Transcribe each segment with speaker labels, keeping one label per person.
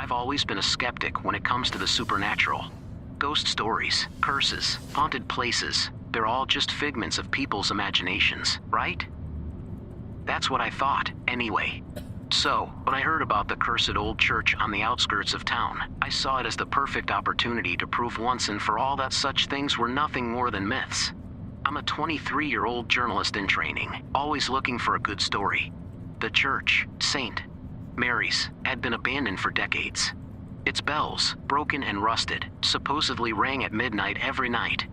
Speaker 1: I've always been a skeptic when it comes to the supernatural. Ghost stories, curses, haunted places, they're all just figments of people's imaginations, right? That's what I thought, anyway. So, when I heard about the cursed old church on the outskirts of town, I saw it as the perfect opportunity to prove once and for all that such things were nothing more than myths. I'm a 23-year-old journalist in training, always looking for a good story. The church, St. Mary's, had been abandoned for decades. Its bells, broken and rusted, supposedly rang at midnight every night.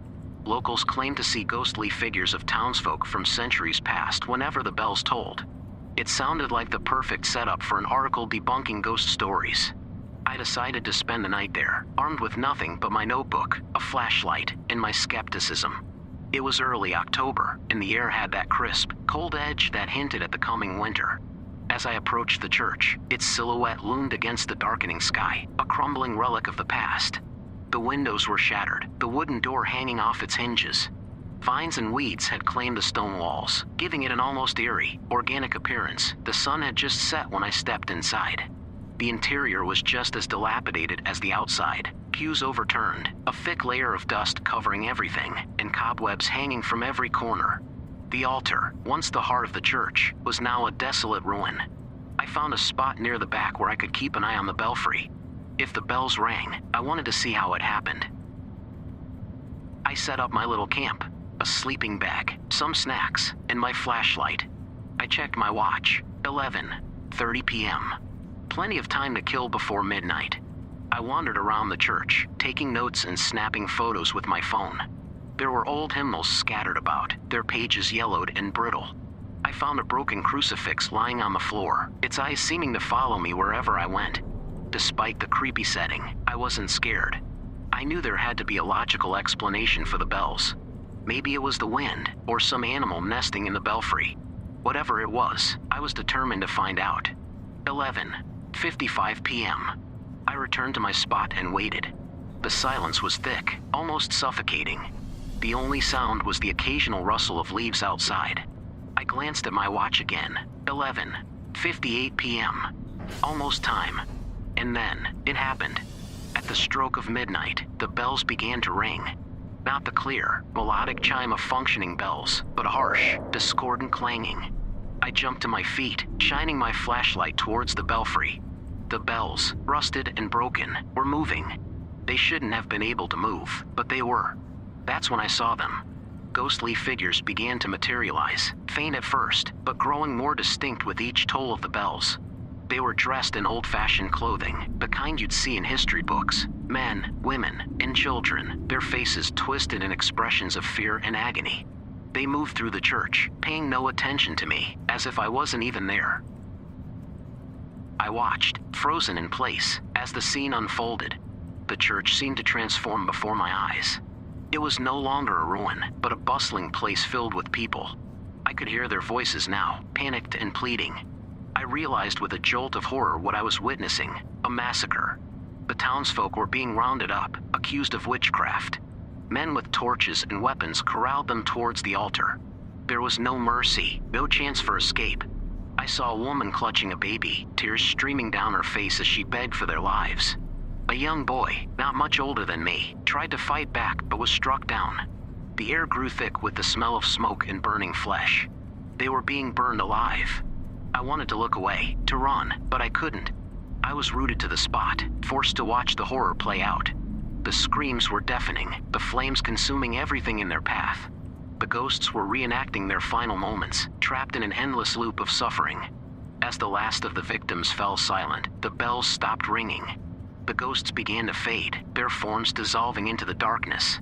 Speaker 1: Locals claim to see ghostly figures of townsfolk from centuries past whenever the bells tolled. It sounded like the perfect setup for an article debunking ghost stories. I decided to spend the night there, armed with nothing but my notebook, a flashlight, and my skepticism. It was early October, and the air had that crisp, cold edge that hinted at the coming winter. As I approached the church, its silhouette loomed against the darkening sky, a crumbling relic of the past. The windows were shattered, the wooden door hanging off its hinges. Vines and weeds had claimed the stone walls, giving it an almost eerie, organic appearance. The sun had just set when I stepped inside. The interior was just as dilapidated as the outside. Pews overturned, a thick layer of dust covering everything, and cobwebs hanging from every corner. The altar, once the heart of the church, was now a desolate ruin. I found a spot near the back where I could keep an eye on the belfry. If the bells rang, I wanted to see how it happened. I set up my little camp, a sleeping bag, some snacks, and my flashlight. I checked my watch, 11:30 p.m. Plenty of time to kill before midnight. I wandered around the church, taking notes and snapping photos with my phone. There were old hymnals scattered about, their pages yellowed and brittle. I found a broken crucifix lying on the floor, its eyes seeming to follow me wherever I went. Despite the creepy setting, I wasn't scared. I knew there had to be a logical explanation for the bells. Maybe it was the wind, or some animal nesting in the belfry. Whatever it was, I was determined to find out. 11:55 p.m. I returned to my spot and waited. The silence was thick, almost suffocating. The only sound was the occasional rustle of leaves outside. I glanced at my watch again. 11:58 p.m. Almost time. And then, it happened. At the stroke of midnight, the bells began to ring. Not the clear, melodic chime of functioning bells, but a harsh, discordant clanging. I jumped to my feet, shining my flashlight towards the belfry. The bells, rusted and broken, were moving. They shouldn't have been able to move, but they were. That's when I saw them. Ghostly figures began to materialize, faint at first, but growing more distinct with each toll of the bells. They were dressed in old-fashioned clothing, the kind you'd see in history books. Men, women, and children, their faces twisted in expressions of fear and agony. They moved through the church, paying no attention to me, as if I wasn't even there. I watched, frozen in place, as the scene unfolded. The church seemed to transform before my eyes. It was no longer a ruin, but a bustling place filled with people. I could hear their voices now, panicked and pleading. I realized with a jolt of horror what I was witnessing, a massacre. The townsfolk were being rounded up, accused of witchcraft. Men with torches and weapons corralled them towards the altar. There was no mercy, no chance for escape. I saw a woman clutching a baby, tears streaming down her face as she begged for their lives. A young boy, not much older than me, tried to fight back but was struck down. The air grew thick with the smell of smoke and burning flesh. They were being burned alive. I wanted to look away, to run, but I couldn't. I was rooted to the spot, forced to watch the horror play out. The screams were deafening, the flames consuming everything in their path. The ghosts were reenacting their final moments, trapped in an endless loop of suffering. As the last of the victims fell silent, the bells stopped ringing. The ghosts began to fade, their forms dissolving into the darkness.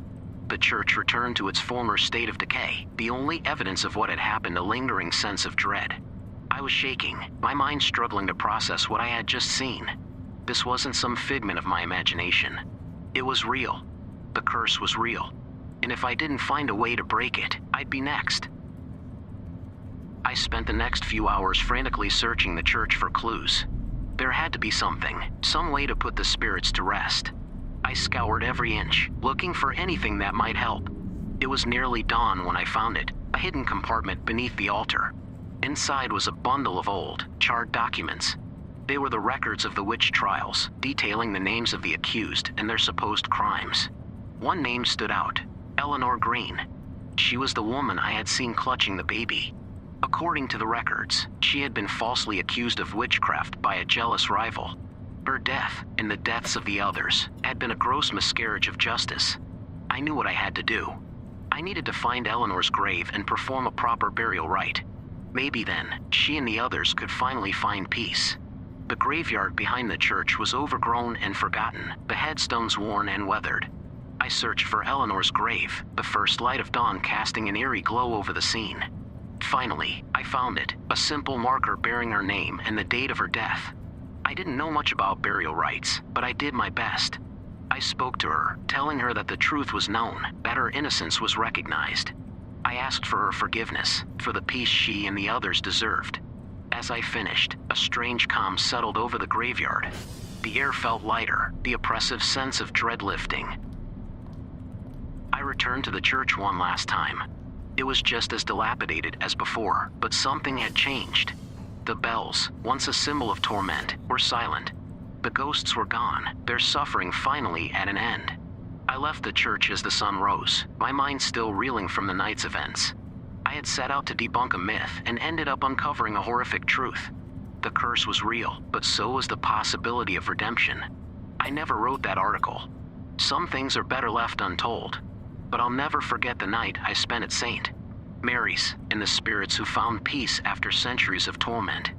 Speaker 1: The church returned to its former state of decay, the only evidence of what had happened a lingering sense of dread. I was shaking, my mind struggling to process what I had just seen. This wasn't some figment of my imagination. It was real. The curse was real. And if I didn't find a way to break it, I'd be next. I spent the next few hours frantically searching the church for clues. There had to be something, some way to put the spirits to rest. I scoured every inch, looking for anything that might help. It was nearly dawn when I found it, a hidden compartment beneath the altar. Inside was a bundle of old, charred documents. They were the records of the witch trials, detailing the names of the accused and their supposed crimes. One name stood out: Eleanor Green. She was the woman I had seen clutching the baby. According to the records, she had been falsely accused of witchcraft by a jealous rival. Her death, and the deaths of the others, had been a gross miscarriage of justice. I knew what I had to do. I needed to find Eleanor's grave and perform a proper burial rite. Maybe then, she and the others could finally find peace. The graveyard behind the church was overgrown and forgotten, the headstones worn and weathered. I searched for Eleanor's grave, the first light of dawn casting an eerie glow over the scene. Finally, I found it, a simple marker bearing her name and the date of her death. I didn't know much about burial rites, but I did my best. I spoke to her, telling her that the truth was known, that her innocence was recognized. I asked for her forgiveness, for the peace she and the others deserved. As I finished, a strange calm settled over the graveyard. The air felt lighter, the oppressive sense of dread lifting. I returned to the church one last time. It was just as dilapidated as before, but something had changed. The bells, once a symbol of torment, were silent. The ghosts were gone, their suffering finally at an end. I left the church as the sun rose, my mind still reeling from the night's events. I had set out to debunk a myth and ended up uncovering a horrific truth. The curse was real, but so was the possibility of redemption. I never wrote that article. Some things are better left untold. But I'll never forget the night I spent at St. Mary's and the spirits who found peace after centuries of torment.